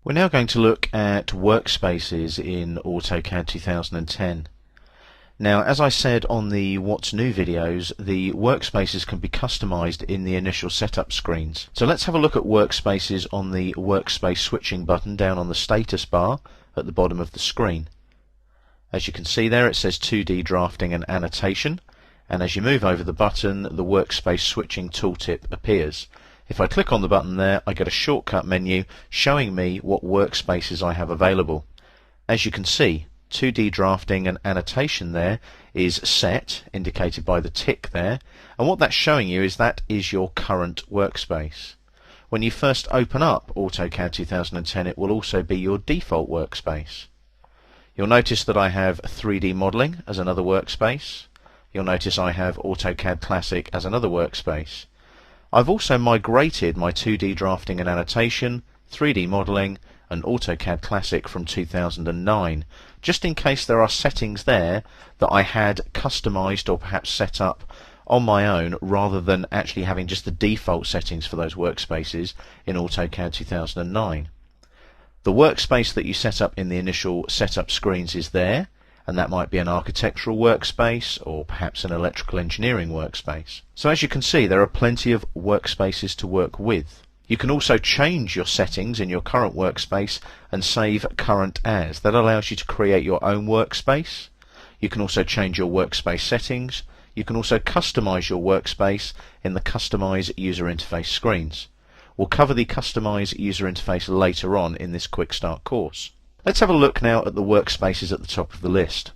We're now going to look at workspaces in AutoCAD 2010. Now, as I said on the What's New videos, the workspaces can be customized in the initial setup screens. So let's have a look at workspaces on the workspace switching button down on the status bar at the bottom of the screen. As you can see there, it says 2D drafting and annotation, and as you move over the button, the workspace switching tooltip appears. If I click on the button there, I get a shortcut menu showing me what workspaces I have available. As you can see, 2D drafting and annotation there is set, indicated by the tick there, and what that's showing you is that is your current workspace. When you first open up AutoCAD 2010, it will also be your default workspace. You'll notice that I have 3D modeling as another workspace. You'll notice I have AutoCAD Classic as another workspace. I've also migrated my 2D drafting and annotation, 3D modeling and AutoCAD Classic from 2009, just in case there are settings there that I had customized or perhaps set up on my own rather than actually having just the default settings for those workspaces in AutoCAD 2009. The workspace that you set up in the initial setup screens is there, and that might be an architectural workspace or perhaps an electrical engineering workspace. So as you can see, there are plenty of workspaces to work with. You can also change your settings in your current workspace and save current as. That allows you to create your own workspace. You can also change your workspace settings. You can also customize your workspace in the Customize User Interface screens. We'll cover the Customize User Interface later on in this Quick Start course. Let's have a look now at the workspaces at the top of the list.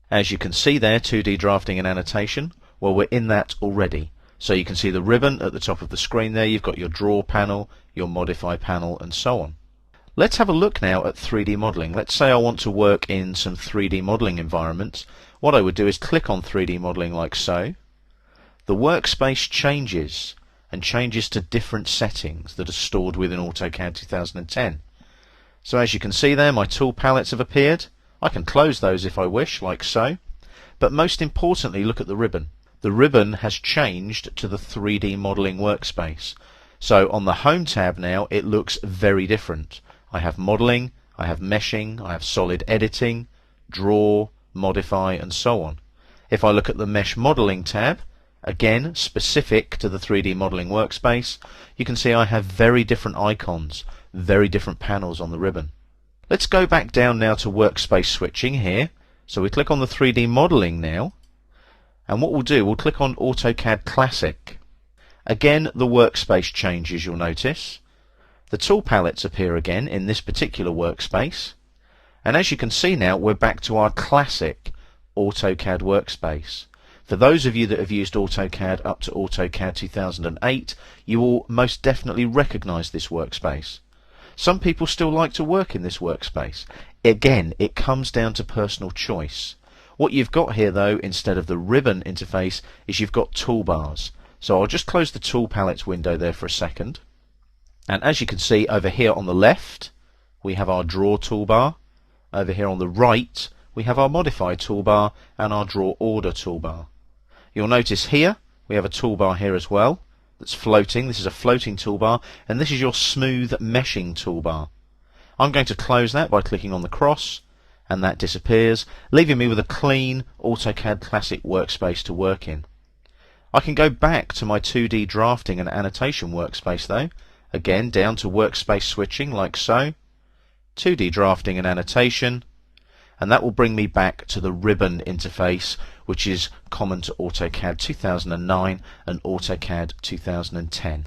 As you can see there, 2D drafting and annotation, well, we're in that already. So you can see the ribbon at the top of the screen there. You've got your draw panel, your modify panel, and so on. Let's have a look now at 3D modeling. Let's say I want to work in some 3D modeling environments. What I would do is click on 3D modeling like so. The workspace changes and changes to different settings that are stored within AutoCAD 2010. So as you can see there, my tool palettes have appeared. I can close those if I wish, like so. But most importantly, look at the ribbon. The ribbon has changed to the 3D modeling workspace. So on the Home tab now, it looks very different. I have modeling, I have meshing, I have solid editing, draw, modify, and so on. If I look at the Mesh Modeling tab, again specific to the 3D modeling workspace, you can see I have very different icons, very different panels on the ribbon. Let's go back down now to workspace switching here. So we click on the 3D modeling now, and what we'll do, we'll click on AutoCAD Classic. Again, the workspace changes, you'll notice. The tool palettes appear again in this particular workspace, and as you can see now, we're back to our classic AutoCAD workspace. For those of you that have used AutoCAD up to AutoCAD 2008, you will most definitely recognize this workspace. Some people still like to work in this workspace. Again, it comes down to personal choice. What you've got here though, instead of the ribbon interface, is you've got toolbars. So I'll just close the tool palettes window there for a second. And as you can see over here on the left, we have our draw toolbar. Over here on the right, we have our modify toolbar and our draw order toolbar. You'll notice here, we have a toolbar here as well. That's floating. This is a floating toolbar, and this is your smooth meshing toolbar. I'm going to close that by clicking on the cross, and that disappears, leaving me with a clean AutoCAD Classic workspace to work in. I can go back to my 2D drafting and annotation workspace though, again down to workspace switching like so, 2D drafting and annotation, and that will bring me back to the ribbon interface, which is common to AutoCAD 2009 and AutoCAD 2010.